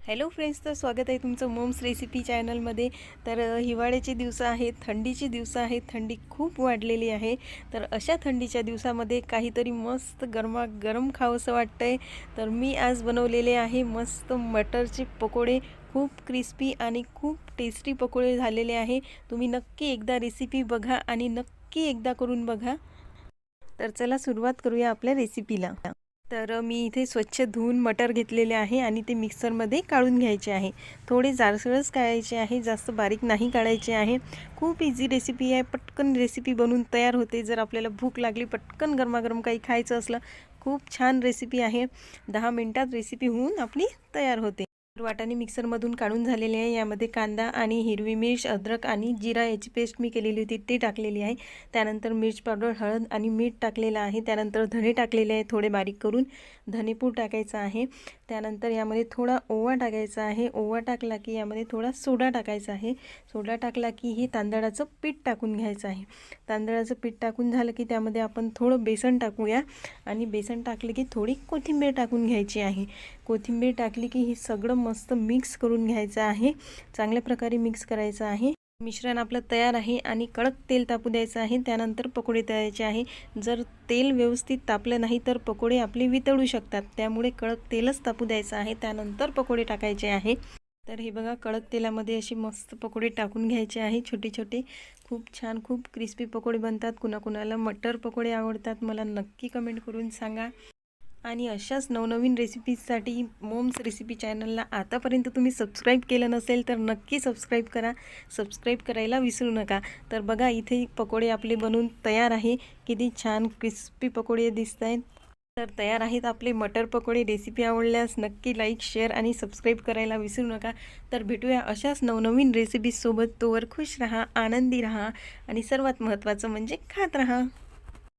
Hello friends, तर स्वागत आहे तुमचं मोम्स रेसिपी चॅनलमध्ये। तर हिवाळ्याचे दिवस आहेत, थंडीचे दिवस आहेत, थंडी खूप वाढलेली आहे। तर अशा थंडीच्या दिवसामध्ये काहीतरी मस्त गरमागरम खावंसं वाटतंय। तर मी आज बनवलेले आहे मस्त मटरचे पकोडे। खूप क्रिस्पी आणि खूप टेस्टी पकोडे झालेले आहे। तुम्ही नक्की एकदा रेसिपी बघा आणि नक्की एकदा करून बघा। तर चला सुरुवात करूया आपल्या रेसिपीला। तर मी इथे स्वच्छ धुवून मटर घेतलेले आहे आणि ते मिक्सरमध्ये काढून घ्यायचे आहे। थोडे जाडसरच काढायचे आहे, जास्त बारीक नाही काढायचे आहे। खूप इझी रेसिपी आहे, पटकन रेसिपी बनून तयार होते। जर आपल्याला भूक लागली, पटकन गरमागरम काही खायचं असलं, खूप छान रेसिपी आहे। 10 मिनिटात रेसिपी होऊन आपली तयार होते। वाटाणे मिक्सरमधून काढून झालेले आहे। यामध्ये कांदा आणि हिरवी मिर्च, अद्रक आणि जिरा याची पेस्ट मी केलेली होती ती टाकलेली आहे। त्यानंतर मिर्च पावडर, हळद आणि मीठ टाकलेलं आहे। त्यानंतर धने टाकलेले आहे, थोडे बारीक करून धनेपूड टाकायचा आहे। त्यानंतर यामध्ये थोडा ओवा टाकायचा आहे। ओवा टाकला की यामध्ये थोडा सोडा टाकायचा आहे। सोडा टाकला की हे तांदळाचं पीठ टाकून घ्यायचं आहे। तांदळाचं पीठ टाकून झालं की त्यामध्ये आपण थोडं बेसन टाकूया आणि बेसन टाकले की थोडी कोथिंबीर टाकून घ्यायची आहे। कोथिंबीर टाकली की हे सगळं मस्त मिक्स करून घ्यायचं आहे। चांगल्या प्रकारे मिक्स करायचं आहे। मिश्रण आपलं तयार आहे आणि कडक तेल तापू द्यायचं आहे। त्यानंतर पकोडे तळायचे आहे। जर तेल व्यवस्थित तापलं नाही तर पकोडे आपले वितळू शकतात, त्यामुळे कडक तेलच तापू द्यायचं आहे। त्यानंतर पकोडे टाकायचे आहे। तर हे बघा, कडक तेलामध्ये असे मस्त पकोडे टाकून घ्यायचे आहे, छोटे छोटे। खूप छान, खूप क्रिस्पी पकोडे बनतात। कुणाकुणाला मटर पकोडे आवडतात, मला नक्की कमेंट करून सांगा। आणि अशाच नवनवीन रेसिपीजसाठी मोम्स रेसिपी चॅनलला आतापर्यंत तुम्ही सबस्क्राईब केलं नसेल तर नक्की सबस्क्राईब करा। सबस्क्राईब करायला विसरू नका। तर बघा, इथे पकोडे आपले बनून तयार आहे। किती छान क्रिस्पी पकोडे दिसत आहेत। तर तयार आहेत आपले मटर पकोडे। रेसिपी आवडल्यास नक्की लाईक, शेअर आणि सबस्क्राईब करायला विसरू नका। तर भेटूया अशाच नवनवीन रेसिपीजसोबत। तोवर खुश राहा, आनंदी राहा आणि सर्वात महत्त्वाचं म्हणजे खात राहा।